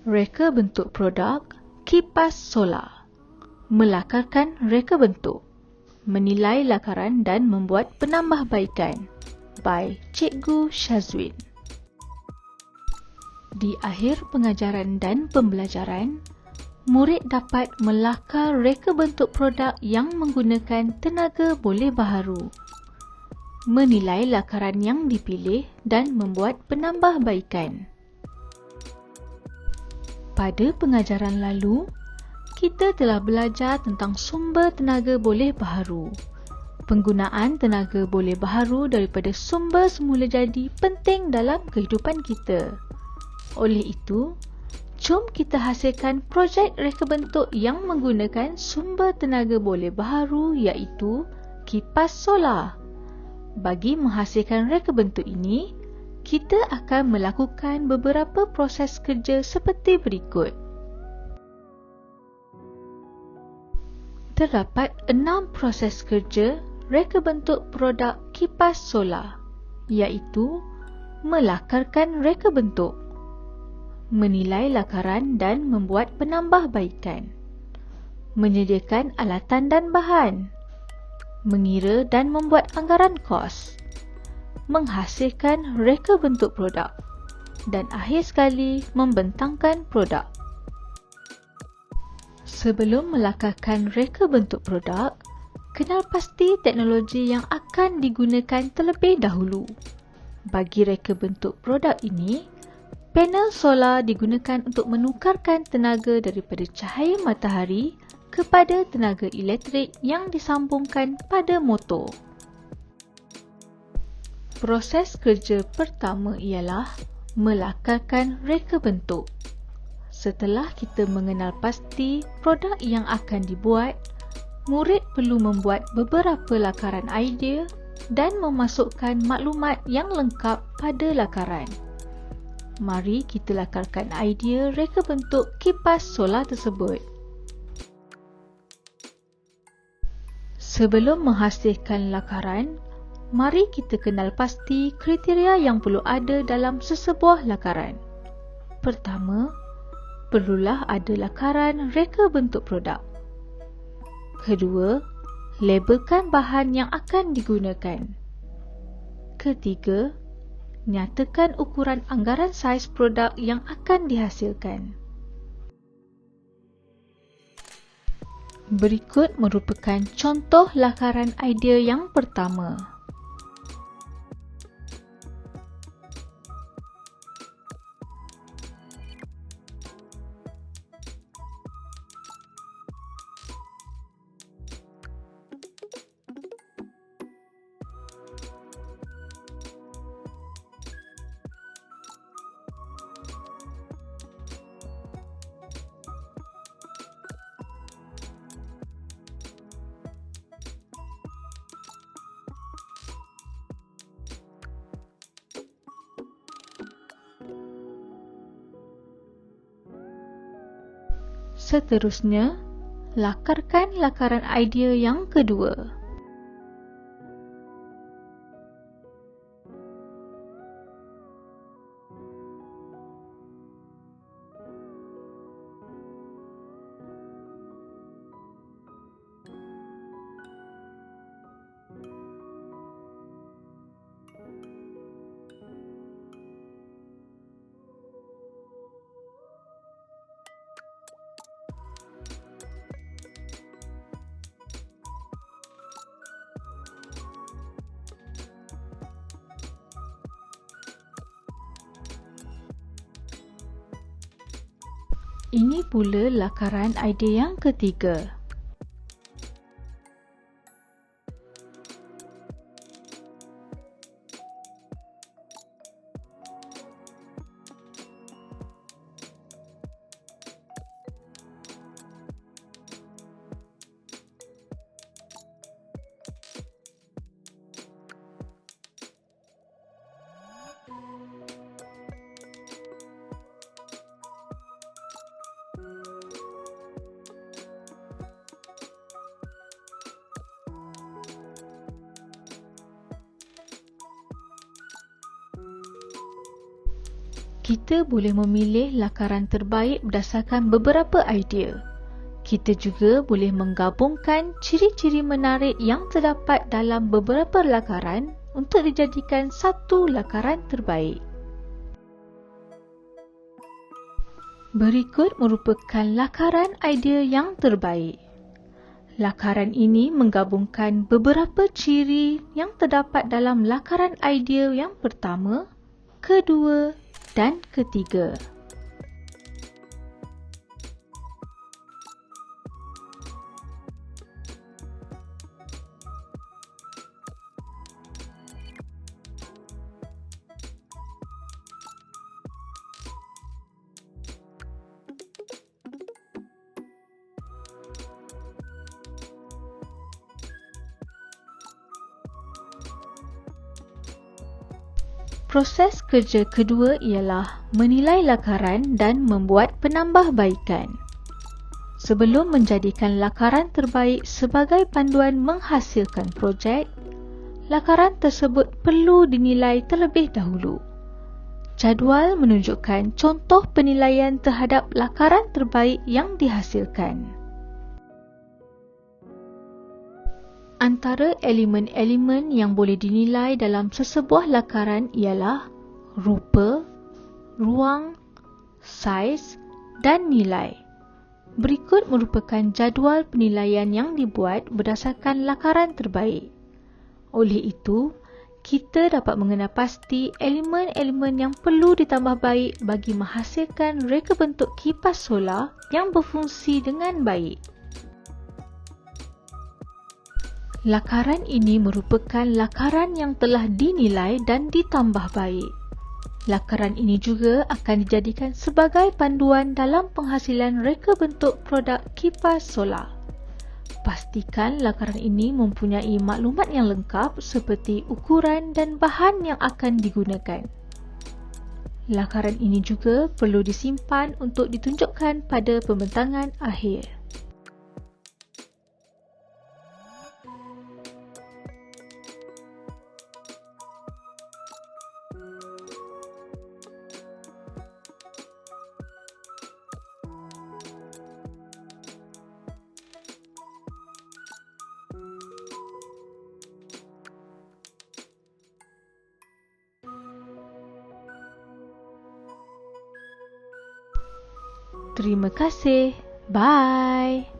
Reka bentuk produk kipas solar. Melakarkan reka bentuk. Menilai lakaran dan membuat penambahbaikan. By Cikgu Syazwin. Di akhir pengajaran dan pembelajaran, murid dapat melakar reka bentuk produk yang menggunakan tenaga boleh baharu. Menilai lakaran yang dipilih dan membuat penambahbaikan. Pada pengajaran lalu, kita telah belajar tentang sumber tenaga boleh baharu. Penggunaan tenaga boleh baharu daripada sumber semula jadi penting dalam kehidupan kita. Oleh itu, jom kita hasilkan projek reka bentuk yang menggunakan sumber tenaga boleh baharu iaitu kipas solar. Bagi menghasilkan reka bentuk ini, kita akan melakukan beberapa proses kerja seperti berikut. Terdapat 6 proses kerja reka bentuk produk kipas solar, iaitu melakarkan reka bentuk, menilai lakaran dan membuat penambahbaikan, menyediakan alatan dan bahan, mengira dan membuat anggaran kos, menghasilkan reka bentuk produk, dan akhir sekali membentangkan produk. Sebelum melakarkan reka bentuk produk, kenal pasti teknologi yang akan digunakan terlebih dahulu. Bagi reka bentuk produk ini, panel solar digunakan untuk menukarkan tenaga daripada cahaya matahari kepada tenaga elektrik yang disambungkan pada motor. Proses kerja pertama ialah melakarkan reka bentuk. Setelah kita mengenal pasti produk yang akan dibuat, murid perlu membuat beberapa lakaran idea dan memasukkan maklumat yang lengkap pada lakaran. Mari kita lakarkan idea reka bentuk kipas solar tersebut. Sebelum menghasilkan lakaran, mari kita kenal pasti kriteria yang perlu ada dalam sesebuah lakaran. Pertama, perlulah ada lakaran reka bentuk produk. Kedua, labelkan bahan yang akan digunakan. Ketiga, nyatakan ukuran anggaran saiz produk yang akan dihasilkan. Berikut merupakan contoh lakaran idea yang pertama. Seterusnya, lakarkan lakaran idea yang kedua. Ini pula lakaran idea yang ketiga. Kita boleh memilih lakaran terbaik berdasarkan beberapa idea. Kita juga boleh menggabungkan ciri-ciri menarik yang terdapat dalam beberapa lakaran untuk dijadikan satu lakaran terbaik. Berikut merupakan lakaran idea yang terbaik. Lakaran ini menggabungkan beberapa ciri yang terdapat dalam lakaran idea yang pertama, kedua dan ketiga. Proses kerja kedua ialah menilai lakaran dan membuat penambahbaikan. Sebelum menjadikan lakaran terbaik sebagai panduan menghasilkan projek, lakaran tersebut perlu dinilai terlebih dahulu. Jadual menunjukkan contoh penilaian terhadap lakaran terbaik yang dihasilkan. Antara elemen-elemen yang boleh dinilai dalam sesebuah lakaran ialah rupa, ruang, saiz dan nilai. Berikut merupakan jadual penilaian yang dibuat berdasarkan lakaran terbaik. Oleh itu, kita dapat mengenal pasti elemen-elemen yang perlu ditambah baik bagi menghasilkan reka bentuk kipas solar yang berfungsi dengan baik. Lakaran ini merupakan lakaran yang telah dinilai dan ditambah baik. Lakaran ini juga akan dijadikan sebagai panduan dalam penghasilan reka bentuk produk kipas solar. Pastikan lakaran ini mempunyai maklumat yang lengkap seperti ukuran dan bahan yang akan digunakan. Lakaran ini juga perlu disimpan untuk ditunjukkan pada pembentangan akhir. Terima kasih. Bye.